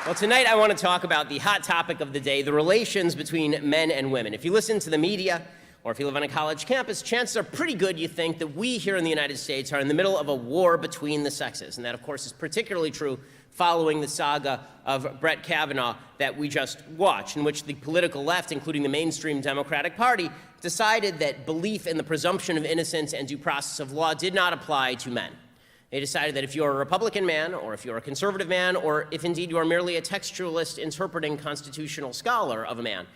Well, tonight I want to talk about the hot topic of the day, the relations between men and women. If you listen to the media, or if you live on a college campus, chances are pretty good you think that we here in the United States are in the middle of a war between the sexes. And that, of course, is particularly true following the saga of Brett Kavanaugh that we just watched, in which the political left, including the mainstream Democratic Party, decided that belief in the presumption of innocence and due process of law did not apply to men. They decided that if you're a Republican man, or if you're a conservative man, or if indeed you are merely a textualist interpreting constitutional scholar of a man,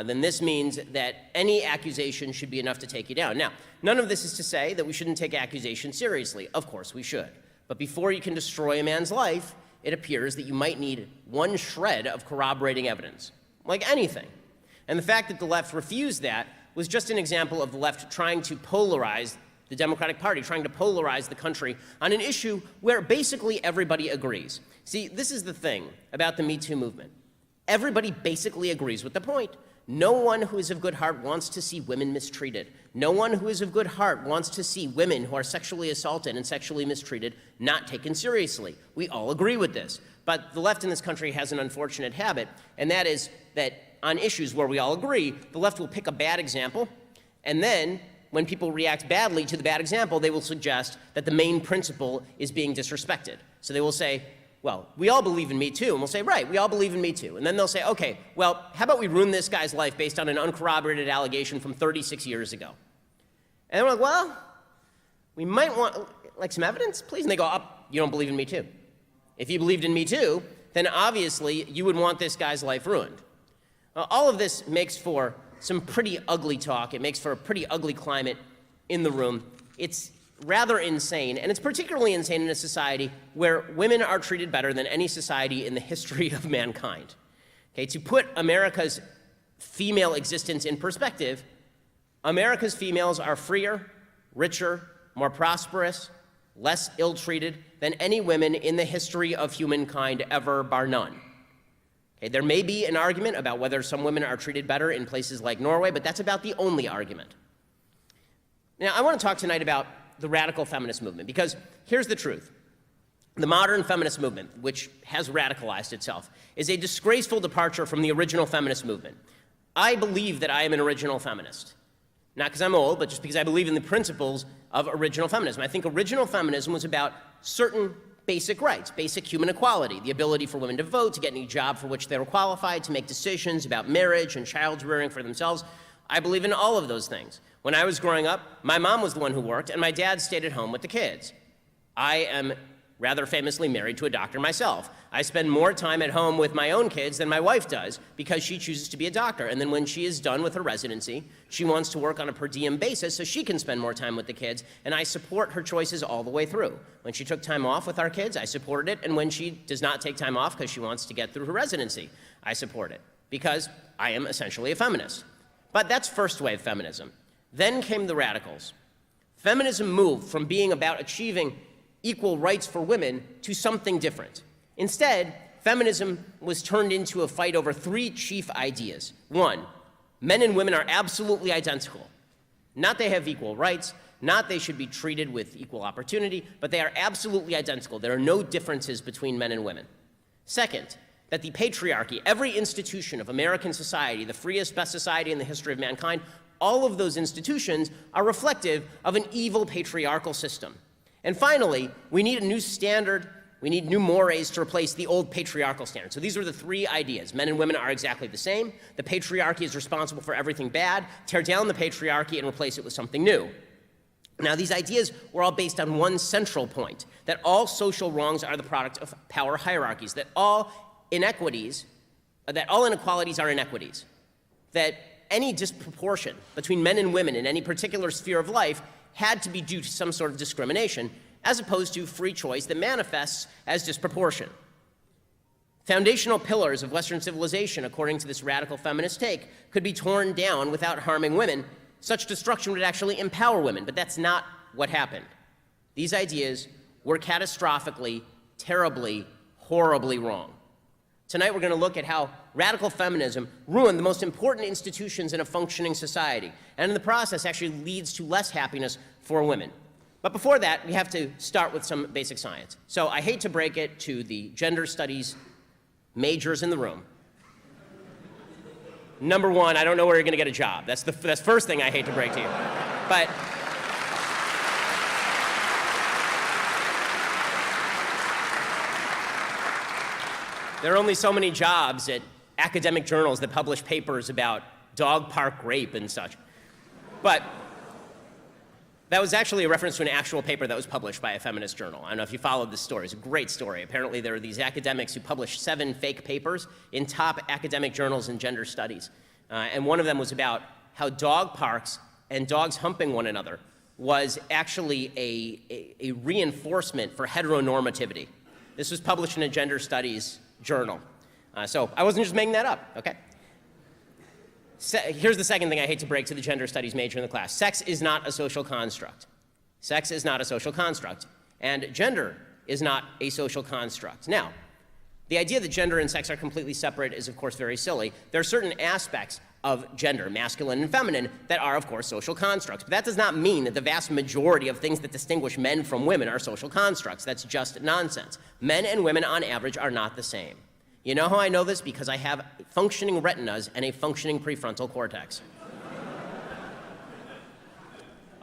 then this means that any accusation should be enough to take you down. Now, none of this is to say that we shouldn't take accusations seriously. Of course we should. But before you can destroy a man's life, it appears that you might need one shred of corroborating evidence, like anything. And the fact that the left refused that was just an example of the left trying to polarize the Democratic Party, trying to polarize the country on an issue where basically everybody agrees. See, this is the thing about the Me Too movement. Everybody basically agrees with the point. No one who is of good heart wants to see women mistreated. No one who is of good heart wants to see women who are sexually assaulted and sexually mistreated not taken seriously. We all agree with this. But the left in this country has an unfortunate habit, and that is that on issues where we all agree, the left will pick a bad example, and then when people react badly to the bad example, they will suggest that the main principle is being disrespected. So they will say, well, we all believe in Me Too. And we'll say, right, we all believe in Me Too. And then they'll say, okay, well, how about we ruin this guy's life based on an uncorroborated allegation from 36 years ago? And we're like, well, we might want, like, some evidence, please? And they go, oh, you don't believe in Me Too. If you believed in Me Too, then obviously you would want this guy's life ruined. All of this makes for some pretty ugly talk. It makes for a pretty ugly climate in the room. It's rather insane, and it's particularly insane in a society where women are treated better than any society in the history of mankind. Okay, to put America's female existence in perspective, America's females are freer, richer, more prosperous, less ill-treated than any women in the history of humankind ever, bar none. Okay, there may be an argument about whether some women are treated better in places like Norway, but that's about the only argument. Now, I want to talk tonight about the radical feminist movement, because here's the truth. The modern feminist movement, which has radicalized itself, is a disgraceful departure from the original feminist movement. I believe that I am an original feminist. Not because I'm old, but just because I believe in the principles of original feminism. I think original feminism was about certain basic rights, basic human equality, the ability for women to vote, to get any job for which they were qualified, to make decisions about marriage and child rearing for themselves. I believe in all of those things. When I was growing up, my mom was the one who worked, and my dad stayed at home with the kids. I am rather famously married to a doctor myself. I spend more time at home with my own kids than my wife does because she chooses to be a doctor. And then when she is done with her residency, she wants to work on a per diem basis so she can spend more time with the kids, and I support her choices all the way through. When she took time off with our kids, I supported it, and when she does not take time off because she wants to get through her residency, I support it, because I am essentially a feminist. But that's first wave feminism. Then came the radicals. Feminism moved from being about achieving equal rights for women to something different. Instead, feminism was turned into a fight over three chief ideas. One, men and women are absolutely identical. Not they have equal rights, not they should be treated with equal opportunity, but they are absolutely identical. There are no differences between men and women. Second, that the patriarchy, every institution of American society, the freest, best society in the history of mankind, all of those institutions are reflective of an evil patriarchal system. And finally, we need a new standard, we need new mores to replace the old patriarchal standard. So these are the three ideas. Men and women are exactly the same. The patriarchy is responsible for everything bad. Tear down the patriarchy and replace it with something new. Now, these ideas were all based on one central point, that all social wrongs are the product of power hierarchies, that all inequalities are inequities, that any disproportion between men and women in any particular sphere of life had to be due to some sort of discrimination, as opposed to free choice that manifests as disproportion. Foundational pillars of Western civilization, according to this radical feminist take, could be torn down without harming women. Such destruction would actually empower women, but that's not what happened. These ideas were catastrophically, terribly, horribly wrong. Tonight we're going to look at how radical feminism ruined the most important institutions in a functioning society, and in the process actually leads to less happiness for women. But before that, we have to start with some basic science. So I hate to break it to the gender studies majors in the room. Number one, I don't know where you're going to get a job. That's the first thing I hate to break to you. But there are only so many jobs at academic journals that publish papers about dog park rape and such. But that was actually a reference to an actual paper that was published by a feminist journal. I don't know if you followed this story. It's a great story. Apparently, there are these academics who published 7 fake papers in top academic journals in gender studies. And one of them was about how dog parks and dogs humping one another was actually a reinforcement for heteronormativity. This was published in a gender studies journal. So I wasn't just making that up, okay? Here's the second thing I hate to break to the gender studies major in the class. Sex is not a social construct. Sex is not a social construct. And gender is not a social construct. Now, the idea that gender and sex are completely separate is, of course, very silly. There are certain aspects of gender, masculine and feminine, that are, of course, social constructs. But that does not mean that the vast majority of things that distinguish men from women are social constructs. That's just nonsense. Men and women, on average, are not the same. You know how I know this? Because I have functioning retinas and a functioning prefrontal cortex.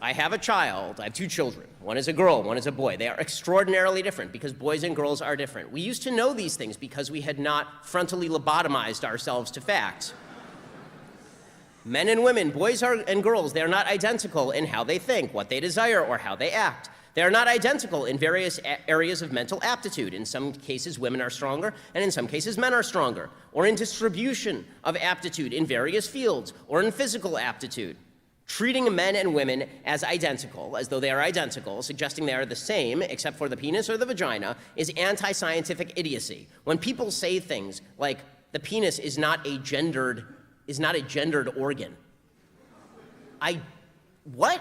I have a child. I have 2 children. One is a girl, one is a boy. They are extraordinarily different because boys and girls are different. We used to know these things because we had not frontally lobotomized ourselves to facts. Men and women, boys and girls, they are not identical in how they think, what they desire, or how they act. They are not identical in various areas of mental aptitude. In some cases, women are stronger, and in some cases, men are stronger, or in distribution of aptitude in various fields, or in physical aptitude. Treating men and women as identical, as though they are identical, suggesting they are the same except for the penis or the vagina, is anti-scientific idiocy. When people say things like the penis is not a gendered organ, what?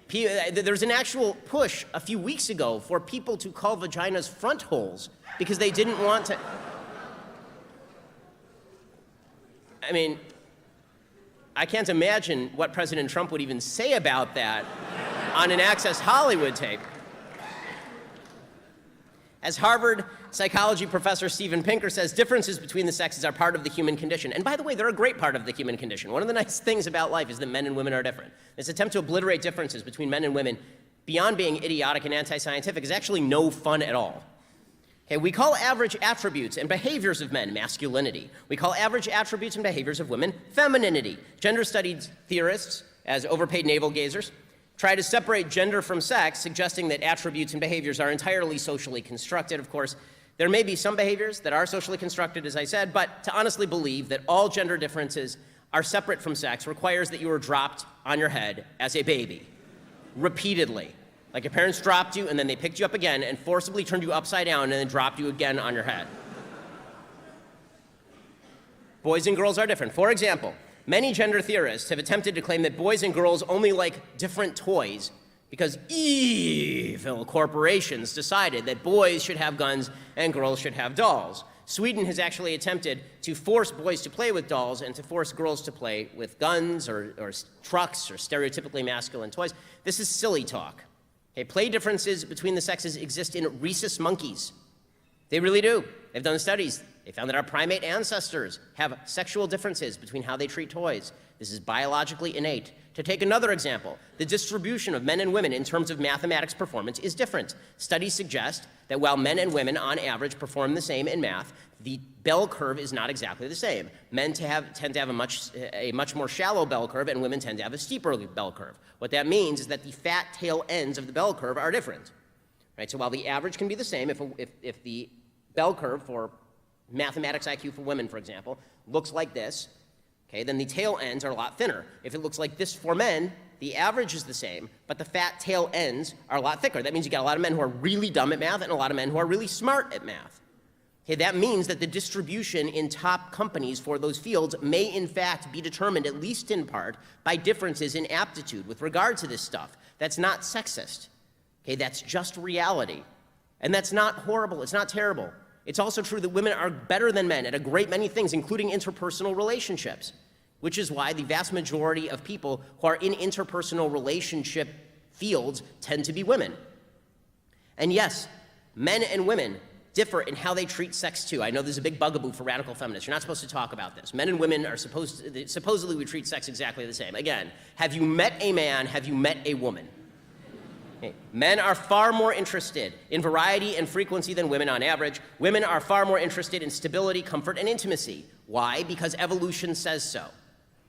There's an actual push a few weeks ago for people to call vaginas front holes because they didn't want to. I mean, I can't imagine what President Trump would even say about that on an Access Hollywood tape. As Harvard psychology professor Steven Pinker says, differences between the sexes are part of the human condition. And by the way, they're a great part of the human condition. One of the nice things about life is that men and women are different. This attempt to obliterate differences between men and women, beyond being idiotic and anti-scientific, is actually no fun at all. Okay, we call average attributes and behaviors of men masculinity. We call average attributes and behaviors of women femininity. Gender studies theorists, as overpaid navel-gazers, try to separate gender from sex, suggesting that attributes and behaviors are entirely socially constructed. Of course, there may be some behaviors that are socially constructed, as I said, but to honestly believe that all gender differences are separate from sex requires that you were dropped on your head as a baby, repeatedly. Like your parents dropped you, and then they picked you up again and forcibly turned you upside down and then dropped you again on your head. Boys and girls are different. For example, many gender theorists have attempted to claim that boys and girls only like different toys because evil corporations decided that boys should have guns and girls should have dolls. Sweden has actually attempted to force boys to play with dolls and to force girls to play with guns or trucks or stereotypically masculine toys. This is silly talk. Okay, play differences between the sexes exist in rhesus monkeys. They really do. They've done studies. They found that our primate ancestors have sexual differences between how they treat toys. This is biologically innate. To take another example, the distribution of men and women in terms of mathematics performance is different. Studies suggest that while men and women on average perform the same in math, the bell curve is not exactly the same. Men tend to have a much more shallow bell curve, and women tend to have a steeper bell curve. What that means is that the fat tail ends of the bell curve are different. Right? So while the average can be the same, if the bell curve for mathematics IQ for women, for example, looks like this, okay, then the tail ends are a lot thinner. If it looks like this for men, the average is the same, but the fat tail ends are a lot thicker. That means you got a lot of men who are really dumb at math and a lot of men who are really smart at math. Okay, that means that the distribution in top companies for those fields may in fact be determined, at least in part, by differences in aptitude with regard to this stuff. That's not sexist. Okay, that's just reality. And that's not horrible, it's not terrible. It's also true that women are better than men at a great many things, including interpersonal relationships, which is why the vast majority of people who are in interpersonal relationship fields tend to be women. And yes, Men and women differ in how they treat sex too. I know there's a big bugaboo for radical feminists. You're not supposed to talk about this. Men and women are supposedly we treat sex exactly the same. Again, have you met a man? Have you met a woman? Okay. Men are far more interested in variety and frequency than women on average. Women are far more interested in stability, comfort, and intimacy. Why? Because evolution says so.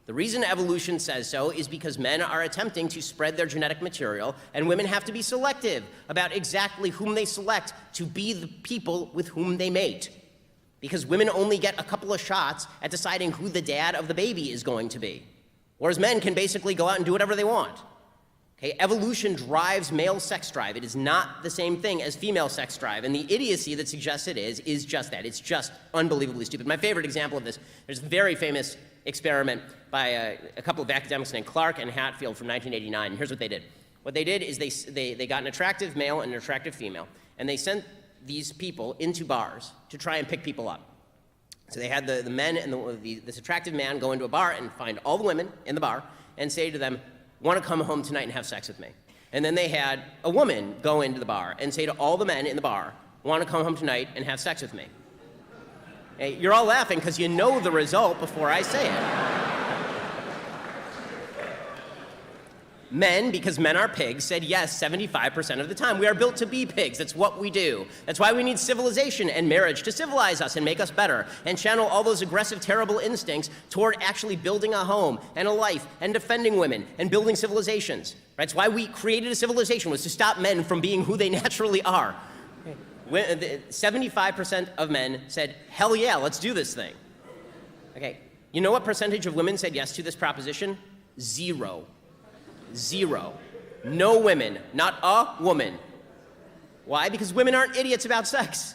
The reason evolution says so is because men are attempting to spread their genetic material, and women have to be selective about exactly whom they select to be the people with whom they mate. Because women only get a couple of shots at deciding who the dad of the baby is going to be. Whereas men can basically go out and do whatever they want. Okay, evolution drives male sex drive. It is not the same thing as female sex drive, and the idiocy that suggests it is just that. It's just unbelievably stupid. My favorite example of this, there's a very famous experiment by a couple of academics named Clark and Hatfield from 1989, and here's what they did. What they did is they got an attractive male and an attractive female, and they sent these people into bars to try and pick people up. So they had the men and this attractive man go into a bar and find all the women in the bar and say to them, "Want to come home tonight and have sex with me?" And then they had a woman go into the bar and say to all the men in the bar, "Want to come home tonight and have sex with me?" Hey, you're all laughing because you know the result before I say it. Men, because men are pigs, said yes 75% of the time. We are built to be pigs. That's what we do. That's why we need civilization and marriage to civilize us and make us better and channel all those aggressive, terrible instincts toward actually building a home and a life and defending women and building civilizations. Right? That's why we created a civilization, was to stop men from being who they naturally are. 75% of men said, hell yeah, let's do this thing. Okay, you know what percentage of women said yes to this proposition? 0. 0. No women, not a woman. Why? Because women aren't idiots about sex.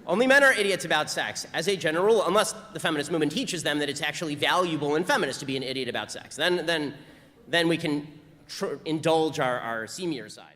Only men are idiots about sex, as a general rule, unless the feminist movement teaches them that it's actually valuable and feminist to be an idiot about sex. Then we can indulge our seamier side.